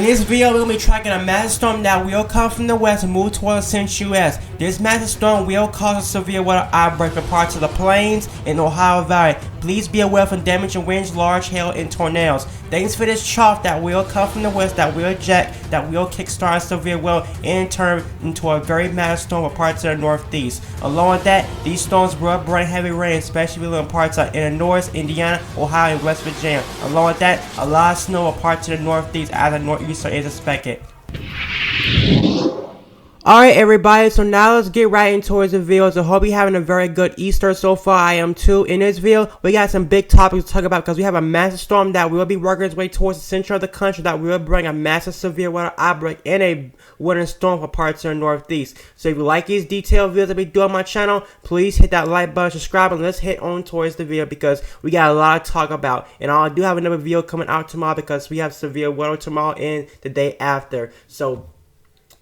this video, we're going to be tracking a massive storm that will come from the west and move towards the central US. This massive storm will cause a severe weather outbreak in parts of the plains in Ohio Valley. Please be aware of damaging winds, large hail, and tornadoes. Thanks for this trough that will come from the west, that will eject, that will kickstart a severe weather and turn into a very massive storm for parts of the northeast. Along with that, these storms will bring heavy rain, especially in parts of in the north, Indiana, Ohio, and West Virginia. Along with that, a lot of snow in parts of the northeast as the northeaster is expected. Alright everybody, so now let's get right into the video. So hope you're having a very good Easter so far. I am too. In this video, we got some big topics to talk about because we have a massive storm that will be working its way towards the center of the country that will bring a massive severe weather outbreak and a winter storm for parts of the northeast. So if you like these detailed videos that we do on my channel, please hit that like button, subscribe, and let's hit on towards the video because we got a lot to talk about. And I do have another video coming out tomorrow because we have severe weather tomorrow and the day after. So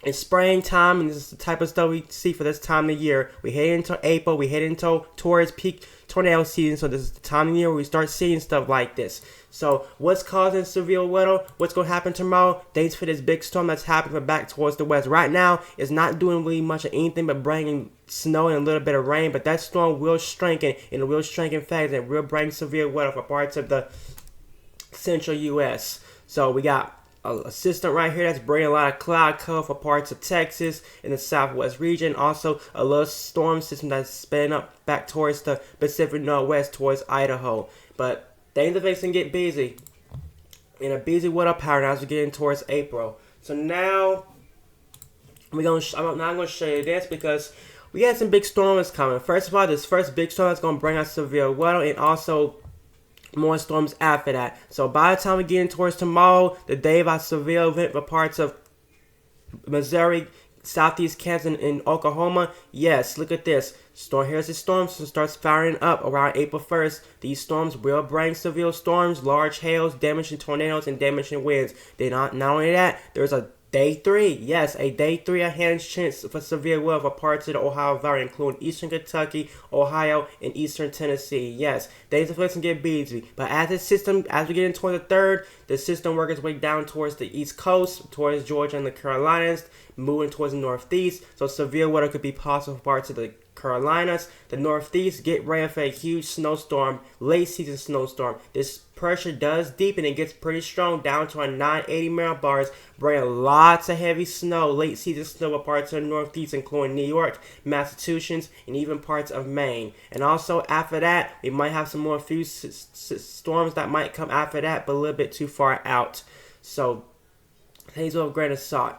it's springtime, and this is the type of stuff we see for this time of year. We head into April, we head into towards peak tornado season, so this is the time of year where we start seeing stuff like this. So what's causing severe weather? What's going to happen tomorrow? Thanks for this big storm that's happening back towards the west. Right now, it's not doing really much of anything but bringing snow and a little bit of rain, but that storm will strengthen, and it will strengthen fast, and it will bring severe weather for parts of the central U.S. So we got a system right here that's bringing a lot of cloud cover for parts of Texas in the southwest region. Also, a little storm system that's spinning up back towards the Pacific Northwest towards Idaho. But things are fixing to get busy. In a busy weather pattern as we're getting towards April. So now, I'm not going to show you this because we had some big storms coming. First of all, this first big storm is going to bring us severe weather and also more storms after that. So by the time we get in towards tomorrow, the day of our severe event for parts of Missouri, southeast Kansas, and Oklahoma, yes, look at this. Here's the storm system starts firing up around April 1st. These storms will bring severe storms, large hails, damaging tornadoes, and damaging winds. Not only that, there's a Day 3, yes, a Day 3 enhanced chance for severe weather for parts of the Ohio Valley, including eastern Kentucky, Ohio, and eastern Tennessee. Yes, days of flex can get busy. But as we get into the 3rd, the system works its way down towards the east coast, towards Georgia and the Carolinas, moving towards the northeast. So severe weather could be possible for parts of the Carolinas. The northeast, get ready for a huge snowstorm, late season snowstorm. This pressure does deepen and gets pretty strong down to a 980 millibars, bringing lots of heavy snow, late season snow for parts of the northeast, including New York, Massachusetts, and even parts of Maine. And also after that, we might have some more few storms that might come after that, but a little bit too far out. So take with a grain of salt.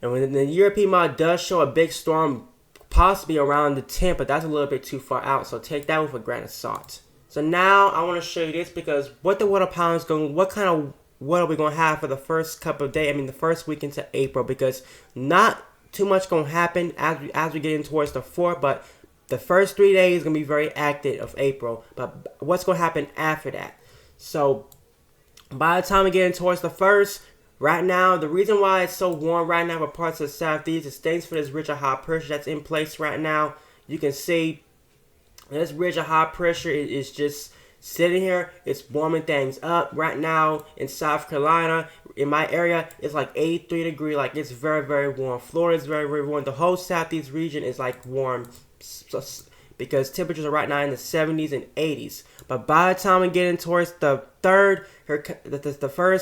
And when the European model does show a big storm, possibly around the 10th, but that's a little bit too far out, so take that with a grain of salt. So now I want to show you this because what kind of weather we're going to have for the first couple of days, the first week into April, because not too much going to happen as we get in towards the 4th, but the first 3 days is going to be very active of April, but what's going to happen after that? So by the time we get in towards the 1st, right now, the reason why it's so warm right now for parts of the southeast is thanks for this ridge of high pressure that's in place right now. You can see this ridge of high pressure is just sitting here. It's warming things up right now in South Carolina. In my area, it's like 83 degrees. Like, it's very, very warm. Florida is very, very warm. The whole southeast region is like warm because temperatures are right now in the 70s and 80s. But by the time we get in towards the 3rd,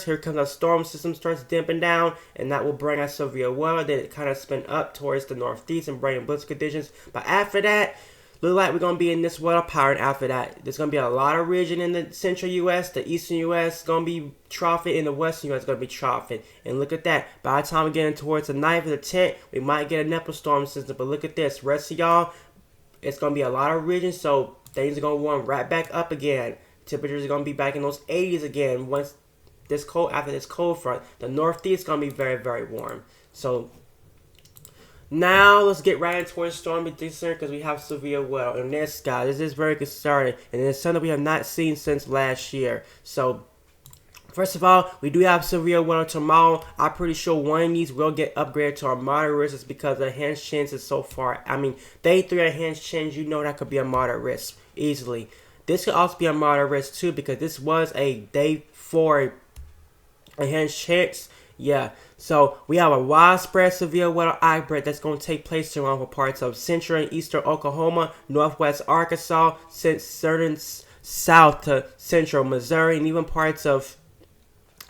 here comes a storm system starts dipping down, and that will bring us severe weather. Then it kind of spin up towards the northeast and bring blizzard conditions. But after that, look like we're going to be in this weather pattern after that. There's going to be a lot of region in the central U.S., the eastern U.S. is going to be troughing, and the western U.S. is going to be troughing. And look at that. By the time we get in towards the 9th or the 10th, we might get a nipple storm system. But look at this. Rest of y'all, it's going to be a lot of regions, so things are going to warm right back up again. Temperatures are going to be back in those 80s again after this cold front. The northeast is going to be very, very warm. So now let's get right into our stormy concern because we have severe weather. And this, guys, this is very concerning. And it's something we have not seen since last year. So first of all, we do have severe weather tomorrow. I'm pretty sure one of these will get upgraded to a moderate risk just because the enhanced chances so far. Day 3 enhanced change, you know that could be a moderate risk easily. This could also be a moderate risk too because this was a Day 4 enhanced chance Yeah, so we have a widespread severe weather outbreak that's going to take place around for parts of central and eastern Oklahoma, northwest Arkansas, certain south to central Missouri, and even parts of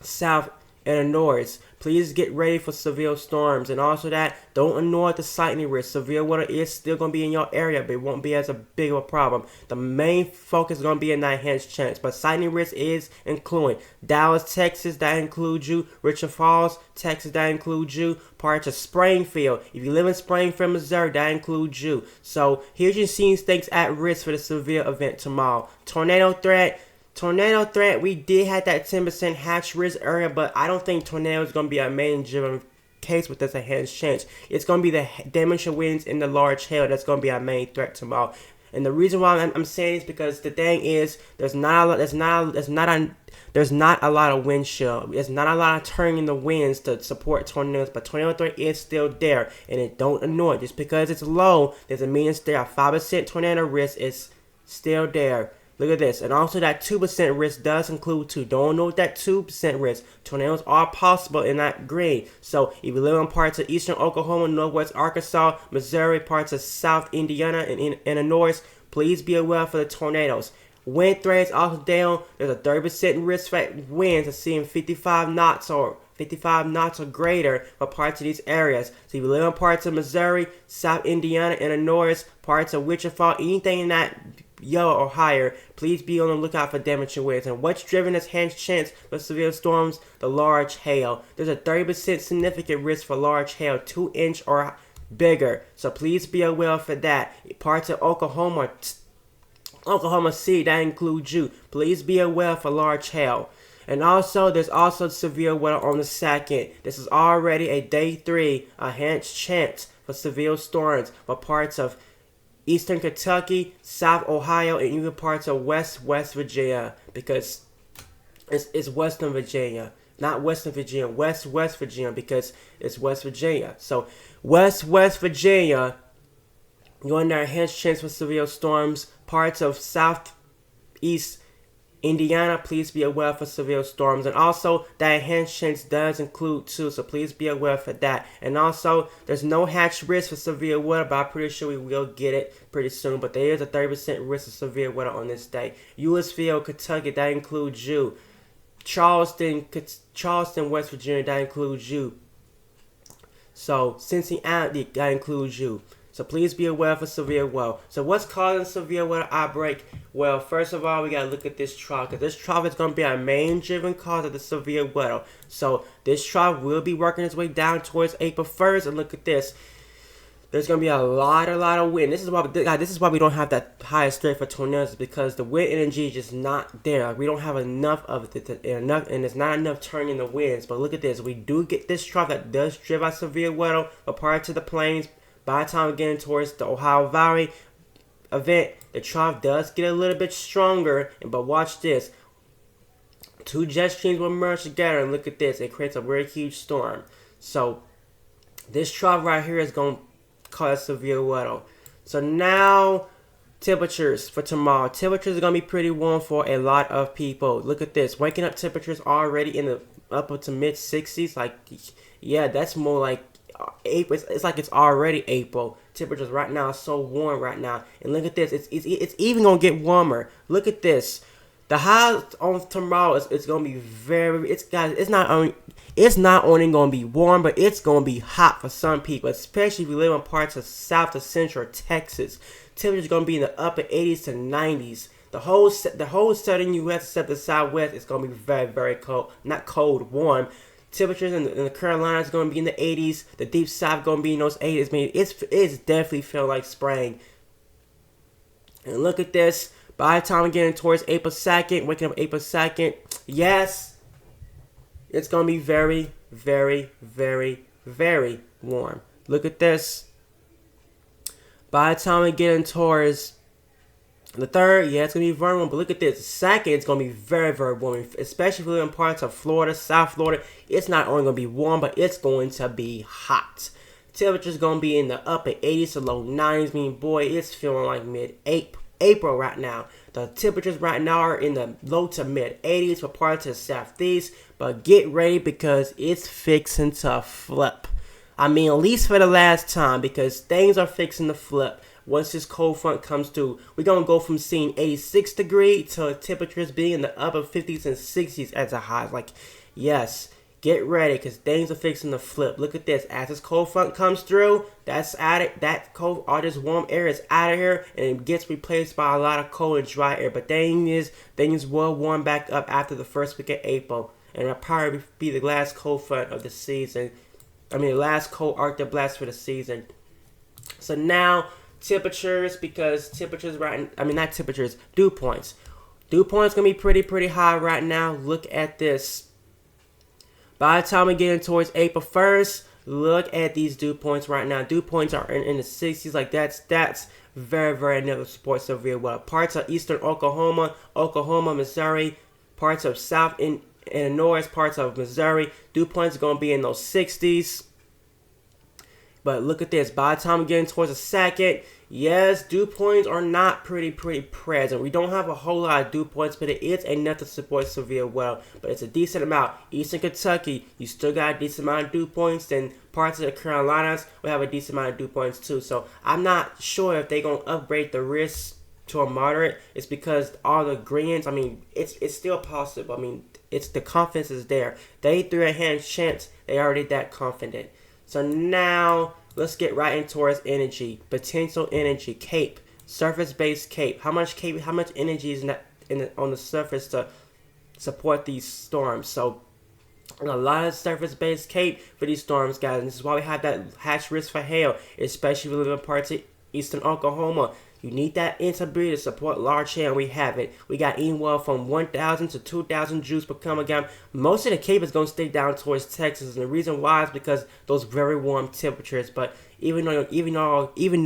south and north. Please get ready for severe storms, and also that don't ignore the lightning risk. Severe weather is still going to be in your area, but it won't be as a big of a problem. The main focus is going to be a 9 chance, but lightning risk is including Dallas, Texas, that includes you. Richard Falls, Texas, that includes you. Parts of Springfield. If you live in Springfield, Missouri, that includes you. So here's your scene stakes at risk for the severe event tomorrow. Tornado threat, we did have that 10% hatch risk area, but I don't think tornado is going to be a main driven case with this enhanced chance. It's going to be the damage winds and the large hail that's going to be our main threat tomorrow. And the reason why I'm saying is because the thing is, there's not a lot of wind chill. There's not a lot of turning in the winds to support tornadoes, but tornado threat is still there, and it don't annoy. Just because it's low doesn't mean it's there. A 5% tornado risk is still there. Look at this. And also that 2% risk does include 2. Don't know that 2% risk. Tornadoes are possible in that green. So if you live in parts of eastern Oklahoma, northwest Arkansas, Missouri, parts of south Indiana, and in the north, please be aware for the tornadoes. Wind threats also down. There's a 30% risk for winds of seeing 55 knots or greater for parts of these areas. So if you live in parts of Missouri, South Indiana, and the north, parts of Wichita, anything in that yellow or higher, please be on the lookout for damaging winds. And what's driven this enhanced chance for severe storms? The large hail. There's a 30% significant risk for large hail, 2-inch or bigger. So please be aware for that. Parts of Oklahoma City, that includes you. Please be aware for large hail. And also, there's also severe weather on the 2nd. This is already a day 3 enhanced chance for severe storms for parts of eastern Kentucky, South Ohio, and even parts of West Virginia, because it's Western Virginia, not Western Virginia, West Virginia, because it's West Virginia. So West Virginia, you're under enhanced chance for severe storms. Parts of southeast Indiana, please be aware for severe storms. And also, that enhanced chance does include 2, so please be aware for that. And also, there's no hatch risk for severe weather, but I'm pretty sure we will get it pretty soon. But there is a 30% risk of severe weather on this day. Louisville, Kentucky, that includes you. Charleston, West Virginia, that includes you. So, Cincinnati, that includes you. So please be aware for severe weather. So what's causing severe weather outbreak? Well, first of all, we got to look at this trough, because this trough is going to be our main driven cause of the severe weather. So this trough will be working its way down towards April 1st. And look at this. There's going to be a lot of wind. This is why we don't have that highest threat for tornadoes, because the wind energy is just not there. We don't have enough of it, and there's not enough turning in the winds. But look at this. We do get this trough that does drive out severe weather, but prior to the plains, by the time we're getting towards the Ohio Valley event, the trough does get a little bit stronger. But watch this. 2 jet streams will merge together, and look at this. It creates a very huge storm. So this trough right here is going to cause severe weather. So now, temperatures for tomorrow. Temperatures are going to be pretty warm for a lot of people. Look at this. Waking up temperatures already in the upper to mid 60s. Like, yeah, that's more like April. It's like it's already April. Temperatures right now are so warm right now. And look at this. It's even gonna get warmer. Look at this. The high on tomorrow it's gonna be it's not only gonna be warm, but it's gonna be hot for some people, especially if you live in parts of South to Central Texas. Temperatures gonna be in the upper 80s to 90s. The whole southern U.S. except the Southwest is gonna be very, very cold. Not cold, warm. Temperatures in the Carolinas going to be in the 80s. The deep south going to be in those 80s. I mean, it's definitely feel like spring. And look at this. By the time we're getting towards April 2nd, waking up April 2nd, yes, it's going to be very, very, very, very warm. Look at this. By the time we're getting towards the 3rd, yeah, it's going to be very warm. But look at this. The 2nd, it's going to be very, very warm. Especially if you live in parts of Florida, South Florida. It's not only going to be warm, but it's going to be hot. Temperature's going to be in the upper 80s to low 90s. I mean, boy, it's feeling like mid-April. April right now. The temperatures right now are in the low to mid 80s for parts of the southeast, but get ready because it's fixing to flip. I mean, at least for the last time, because things are fixing to flip. Once this cold front comes through, we're going to go from seeing 86 degrees to temperatures being in the upper 50s and 60s as a high. Like, yes, get ready because things are fixing to flip. Look at this. As this cold front comes through, that's added. That cold, all this warm air is out of here, and it gets replaced by a lot of cold and dry air. But things will warm back up after the first week of April, and it'll probably be the last cold front of the season. I mean, the last cold Arctic blast for the season. So now temperatures, because temperatures right. I mean, not temperatures. Dew points. Dew points gonna be pretty high right now. Look at this. By the time we get in towards April 1st, look at these dew points right now. Dew points are in the 60s. Like that's very never support severe weather. Parts of eastern Oklahoma, Missouri, parts of south in Illinois, parts of Missouri, dew points are gonna be in those 60s. But look at this. By the time we get in towards the second, yes, dew points are not pretty present. We don't have a whole lot of dew points, but it is enough to support severe weather. But it's a decent amount. Eastern Kentucky, you still got a decent amount of dew points. Then parts of the Carolinas will have a decent amount of dew points too. So I'm not sure if they're going to upgrade the risk to a moderate. It's because all the greens, I mean, it's still possible. I mean, it's the confidence is there. They threw a hand chance. They already that confident. So now let's get right into our energy, potential energy, CAPE, surface-based CAPE. How much energy is on the surface to support these storms? So a lot of surface-based CAPE for these storms, guys. And this is why we have that hatch risk for hail, especially if we live in parts of eastern Oklahoma. You need that instability to support large hail, and we have it. We got anywhere from 1,000 to 2,000 joules per kilogram. Most of the Cape is going to stay down towards Texas, and the reason why is because those very warm temperatures. But even though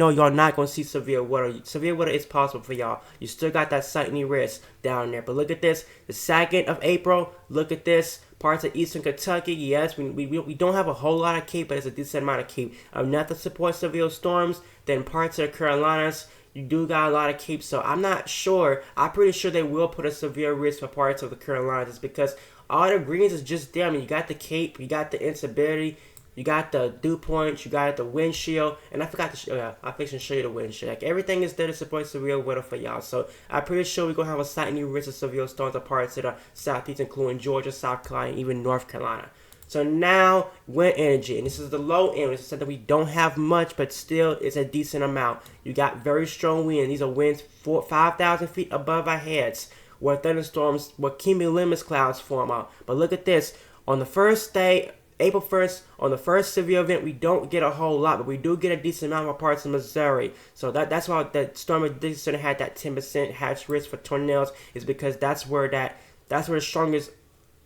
y'all not going to see severe weather is possible for y'all. You still got that slightly risk down there. But look at this, the 2nd of April. Look at this. Parts of eastern Kentucky, yes, we don't have a whole lot of Cape, but it's a decent amount of Cape. Enough to support severe storms. Then parts of the Carolinas, you do got a lot of Cape, so I'm not sure. I'm pretty sure they will put a severe risk for parts of the Carolinas because all the greens is just there. I mean, you got the Cape, you got the instability, you got the dew points, you got the windshield, and I forgot to show you the windshield. Like everything is there to support severe weather for y'all. So I'm pretty sure we're gonna have a slightly risk of severe storms of parts of the southeast, including Georgia, South Carolina, even North Carolina. So now, wind energy, and this is the low end. This is something we don't have much, but still it's a decent amount. You got very strong winds. These are winds 5,000 feet above our heads, where thunderstorms, where cumulonimbus clouds form out. But look at this. On the first day, April 1st, on the first severe event, we don't get a whole lot, but we do get a decent amount of parts of Missouri. So that's why the storm of Dixon had that 10% hatch risk for tornadoes, is because that's where the strongest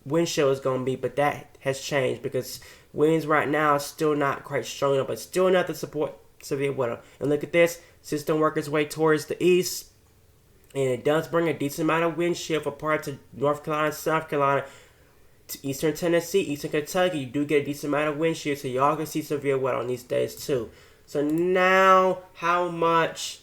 wind chill is going to be, but that has changed because winds right now are still not quite strong enough, but still enough to support severe weather. And look at this, system works its way towards the east, and it does bring a decent amount of wind chill for parts of North Carolina, South Carolina, to eastern Tennessee, eastern Kentucky. You do get a decent amount of wind chill, so y'all can see severe weather on these days too. So now, how much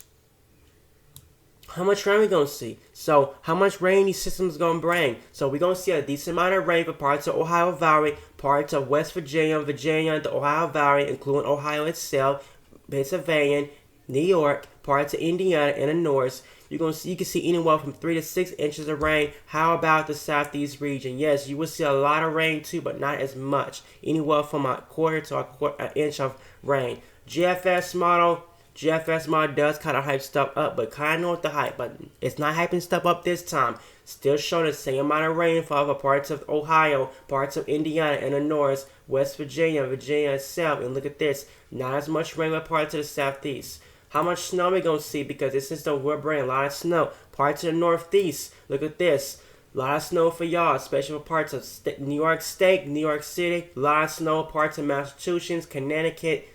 rain we gonna see? So how much rain these systems gonna bring? So we're gonna see a decent amount of rain for parts of Ohio Valley, parts of West Virginia, the Ohio Valley, including Ohio itself, Pennsylvania, New York, parts of Indiana, and the north. You can see anywhere from 3 to 6 inches of rain. How about the southeast region? Yes, you will see a lot of rain too, but not as much. Anywhere from a quarter to an inch of rain. GFS model does kind of hype stuff up, but kind of know what the hype, but it's not hyping stuff up this time. Still showing the same amount of rainfall for parts of Ohio, parts of Indiana and the north, West Virginia itself, and look at this, not as much rain with parts of the southeast. How much snow are we going to see? Because this system will bring a lot of snow. Parts of the northeast, look at this. A lot of snow for y'all, especially for parts of New York State, New York City. A lot of snow, parts of Massachusetts, Connecticut,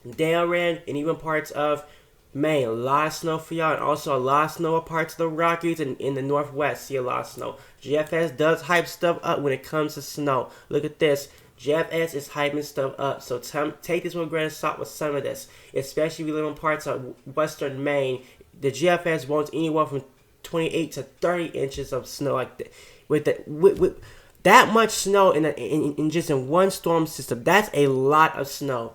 Delaware, and even parts of Maine. A lot of snow for y'all, and also a lot of snow in parts of the Rockies and in the Northwest. See a lot of snow. GFS does hype stuff up when it comes to snow. Look at this. GFS is hyping stuff up, so take this with a grain of salt with some of this, especially if you live in parts of western Maine, the GFS wants anywhere from 28 to 30 inches of snow, like that. With that much snow in just in one storm system, that's a lot of snow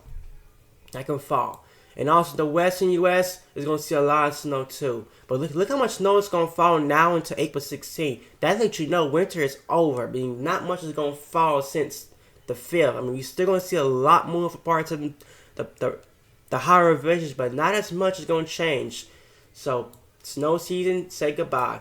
that can fall. And also the western U.S. is going to see a lot of snow too. But look how much snow is going to fall now into April 16th. That lets you know winter is over. I mean, not much is going to fall since the 5th. I mean, we're still going to see a lot more for parts of the higher revisions, but not as much is going to change. So, snow season, say goodbye.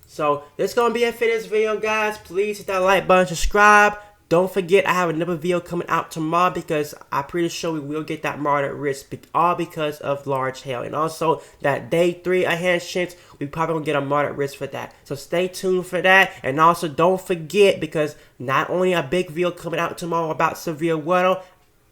So, this is going to be it for this video, guys. Please hit that like button, subscribe. Don't forget, I have another video coming out tomorrow because I'm pretty sure we will get that moderate risk, all because of large hail. And also, that day 3 enhanced chance, we probably going to get a moderate risk for that. So stay tuned for that. And also, don't forget, because not only a big video coming out tomorrow about severe weather,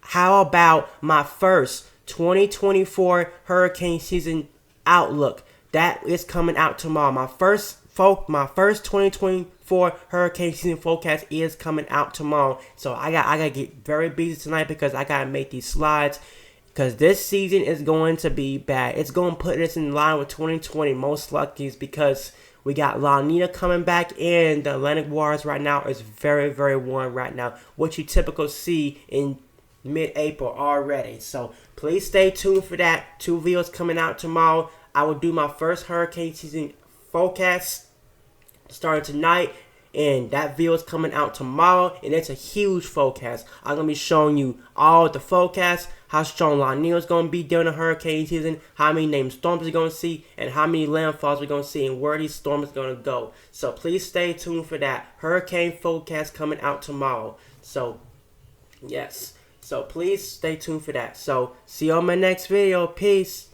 how about my first 2024 hurricane season outlook? That is coming out tomorrow. My first 2024 hurricane season forecast is coming out tomorrow. So I gotta get very busy tonight because I gotta make these slides. Because this season is going to be bad. It's going to put us in line with 2020 most likely, because we got La Nina coming back, and the Atlantic waters right now is very, very warm right now, which you typically see in mid-April already. So please stay tuned for that. 2 videos coming out tomorrow. I will do my first hurricane season forecast starting tonight, and that video is coming out tomorrow, and it's a huge forecast. I'm going to be showing you all the forecasts, how strong La Nina is going to be during the hurricane season, how many named storms we're going to see, and how many landfalls we're going to see, and where these storms are going to go. So please stay tuned for that hurricane forecast coming out tomorrow. So, yes. So please stay tuned for that. So, see you on my next video. Peace.